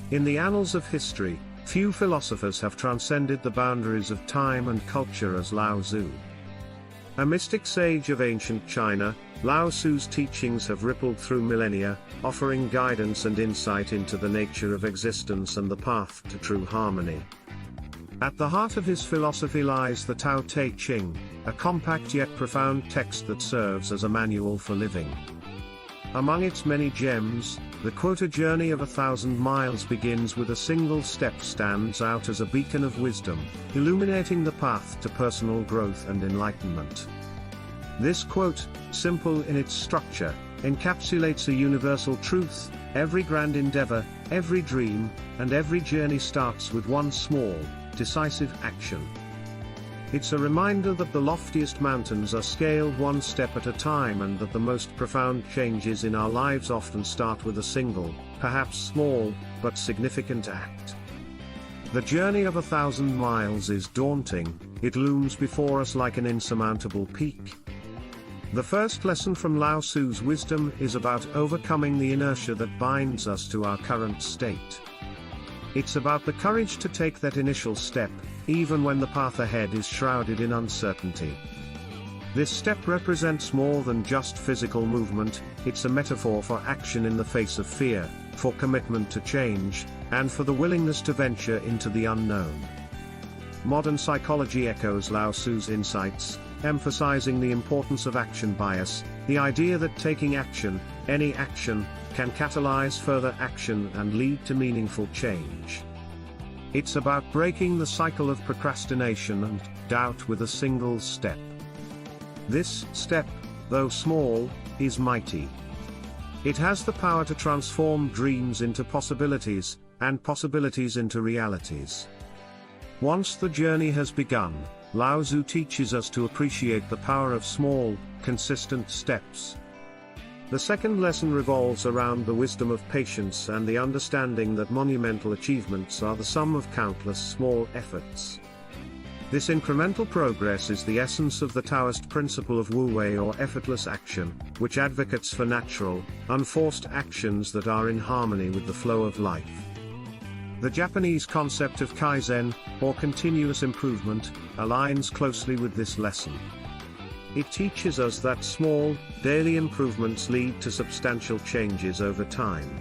In the annals of history, few philosophers have transcended the boundaries of time and culture as Lao Tzu. A mystic sage of ancient China, Lao Tzu's teachings have rippled through millennia, offering guidance and insight into the nature of existence and the path to true harmony. At the heart of his philosophy lies the Tao Te Ching, a compact yet profound text that serves as a manual for living. Among its many gems, the quoted journey of 1,000 miles begins with a single step stands out as a beacon of wisdom, illuminating the path to personal growth and enlightenment. This quote, simple in its structure, encapsulates a universal truth: every grand endeavor, every dream, and every journey starts with one small, decisive action. It's a reminder that the loftiest mountains are scaled one step at a time, and that the most profound changes in our lives often start with a single, perhaps small, but significant act. The journey of 1,000 miles is daunting, it looms before us like an insurmountable peak. The first lesson from Lao Tzu's wisdom is about overcoming the inertia that binds us to our current state. It's about the courage to take that initial step, even when the path ahead is shrouded in uncertainty. This step represents more than just physical movement, it's a metaphor for action in the face of fear, for commitment to change, and for the willingness to venture into the unknown. Modern psychology echoes Lao Tzu's insights, emphasizing the importance of action bias, the idea that taking action, any action, can catalyze further action and lead to meaningful change. It's about breaking the cycle of procrastination and doubt with a single step. This step, though small, is mighty. It has the power to transform dreams into possibilities, and possibilities into realities. Once the journey has begun, Lao Tzu teaches us to appreciate the power of small, consistent steps. The second lesson revolves around the wisdom of patience and the understanding that monumental achievements are the sum of countless small efforts. This incremental progress is the essence of the Taoist principle of WOAY, or effortless action, which advocates for natural, unforced actions that are in harmony with the flow of life. The Japanese concept of kaizen, or continuous improvement, aligns closely with this lesson. It teaches us that small, daily improvements lead to substantial changes over time.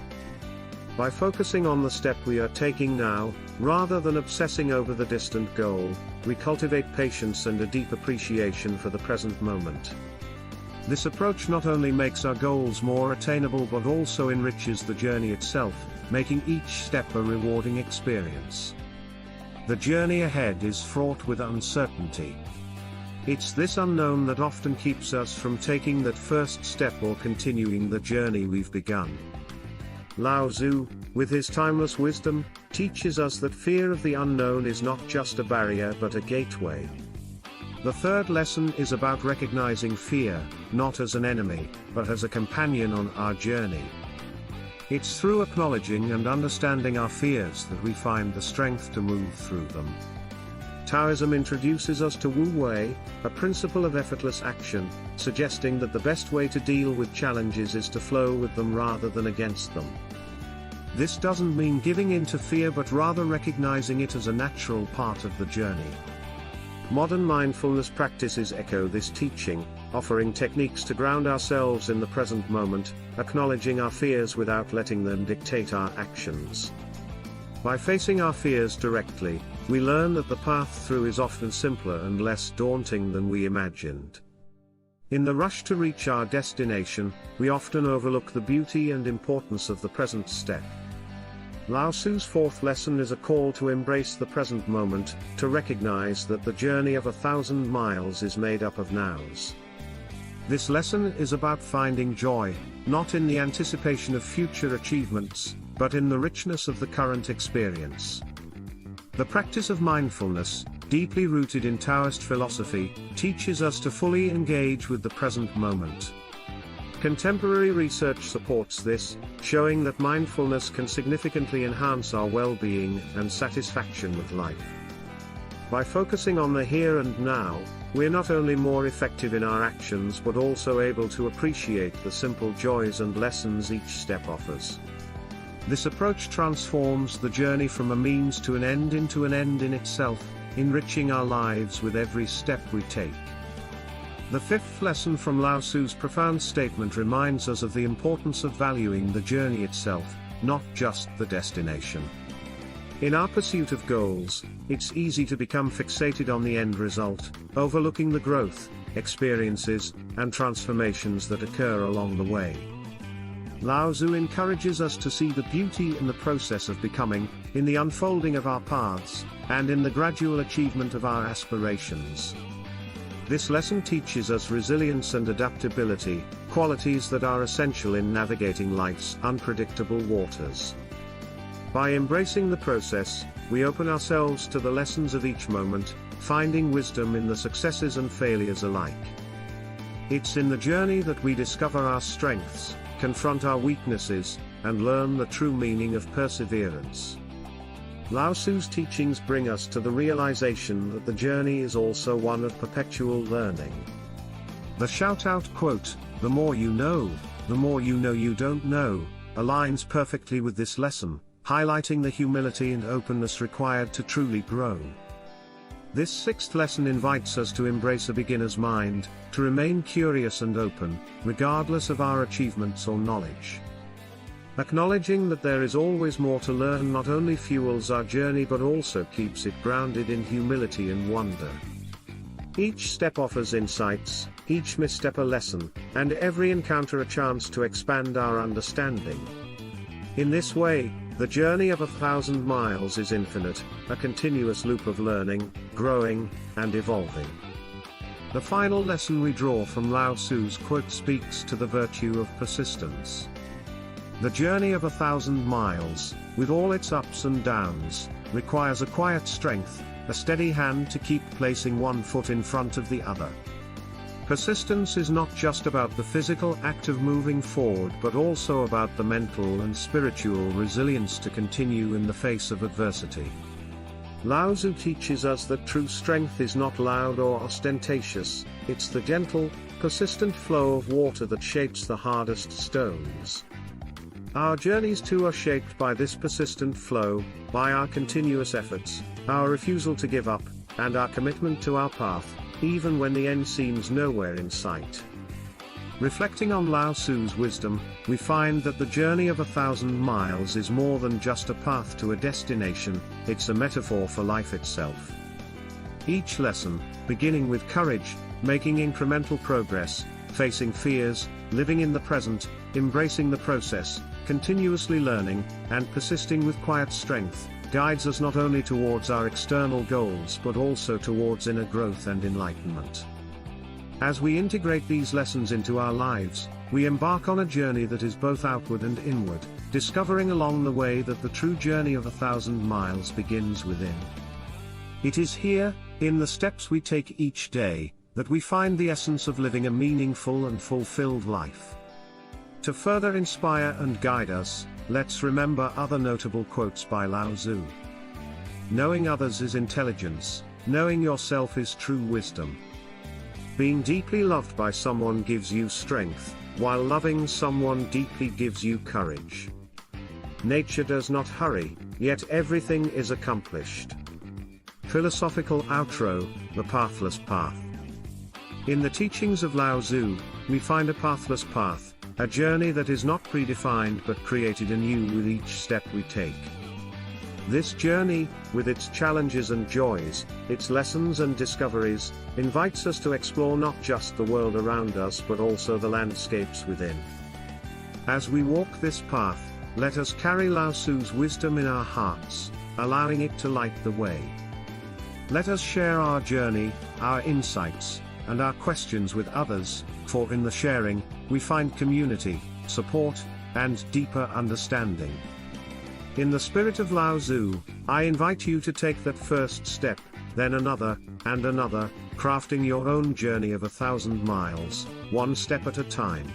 By focusing on the step we are taking now, rather than obsessing over the distant goal, we cultivate patience and a deep appreciation for the present moment. This approach not only makes our goals more attainable but also enriches the journey itself, making each step a rewarding experience. The journey ahead is fraught with uncertainty. It's this unknown that often keeps us from taking that first step or continuing the journey we've begun. Lao Tzu, with his timeless wisdom, teaches us that fear of the unknown is not just a barrier but a gateway. The third lesson is about recognizing fear, not as an enemy, but as a companion on our journey. It's through acknowledging and understanding our fears that we find the strength to move through them. Taoism introduces us to WOAY, a principle of effortless action, suggesting that the best way to deal with challenges is to flow with them rather than against them. This doesn't mean giving in to fear but rather recognizing it as a natural part of the journey. Modern mindfulness practices echo this teaching, offering techniques to ground ourselves in the present moment, acknowledging our fears without letting them dictate our actions. By facing our fears directly, we learn that the path through is often simpler and less daunting than we imagined. In the rush to reach our destination, we often overlook the beauty and importance of the present step. Lao Tzu's fourth lesson is a call to embrace the present moment, to recognize that the journey of 1,000 miles is made up of nows. This lesson is about finding joy, not in the anticipation of future achievements, but in the richness of the current experience. The practice of mindfulness, deeply rooted in Taoist philosophy, teaches us to fully engage with the present moment. Contemporary research supports this, showing that mindfulness can significantly enhance our well-being and satisfaction with life. By focusing on the here and now, we're not only more effective in our actions but also able to appreciate the simple joys and lessons each step offers. This approach transforms the journey from a means to an end into an end in itself, enriching our lives with every step we take. The fifth lesson from Lao Tzu's profound statement reminds us of the importance of valuing the journey itself, not just the destination. In our pursuit of goals, it's easy to become fixated on the end result, overlooking the growth, experiences, and transformations that occur along the way. Lao Tzu encourages us to see the beauty in the process of becoming, in the unfolding of our paths, and in the gradual achievement of our aspirations. This lesson teaches us resilience and adaptability, qualities that are essential in navigating life's unpredictable waters. By embracing the process, we open ourselves to the lessons of each moment, finding wisdom in the successes and failures alike. It's in the journey that we discover our strengths, confront our weaknesses, and learn the true meaning of perseverance. Lao Tzu's teachings bring us to the realization that the journey is also one of perpetual learning. The shout-out quote, "The more you know you don't know," aligns perfectly with this lesson, highlighting the humility and openness required to truly grow. This sixth lesson invites us to embrace a beginner's mind, to remain curious and open, regardless of our achievements or knowledge. Acknowledging that there is always more to learn not only fuels our journey but also keeps it grounded in humility and wonder. Each step offers insights, each misstep a lesson, and every encounter a chance to expand our understanding. In this way, the journey of 1,000 miles is infinite, a continuous loop of learning, growing, and evolving. The final lesson we draw from Lao Tzu's quote speaks to the virtue of persistence. The journey of 1,000 miles, with all its ups and downs, requires a quiet strength, a steady hand to keep placing one foot in front of the other. Persistence is not just about the physical act of moving forward but also about the mental and spiritual resilience to continue in the face of adversity. Lao Tzu teaches us that true strength is not loud or ostentatious, it's the gentle, persistent flow of water that shapes the hardest stones. Our journeys too are shaped by this persistent flow, by our continuous efforts, our refusal to give up, and our commitment to our path, even when the end seems nowhere in sight. Reflecting on Lao Tzu's wisdom, we find that the journey of 1,000 miles is more than just a path to a destination, it's a metaphor for life itself. Each lesson, beginning with courage, making incremental progress, facing fears, living in the present, embracing the process, continuously learning, and persisting with quiet strength, guides us not only towards our external goals but also towards inner growth and enlightenment. As we integrate these lessons into our lives, we embark on a journey that is both outward and inward, discovering along the way that the true journey of 1,000 miles begins within. It is here, in the steps we take each day, that we find the essence of living a meaningful and fulfilled life. To further inspire and guide us, let's remember other notable quotes by Lao Tzu. Knowing others is intelligence, knowing yourself is true wisdom. Being deeply loved by someone gives you strength, while loving someone deeply gives you courage. Nature does not hurry, yet everything is accomplished. Philosophical outro, the pathless path. In the teachings of Lao Tzu, we find a pathless path, a journey that is not predefined but created anew with each step we take. This journey, with its challenges and joys, its lessons and discoveries, invites us to explore not just the world around us but also the landscapes within. As we walk this path, let us carry Lao Tzu's wisdom in our hearts, allowing it to light the way. Let us share our journey, our insights, and our questions with others, for in the sharing, we find community, support, and deeper understanding. In the spirit of Lao Tzu, I invite you to take that first step, then another, and another, crafting your own journey of 1,000 miles, one step at a time.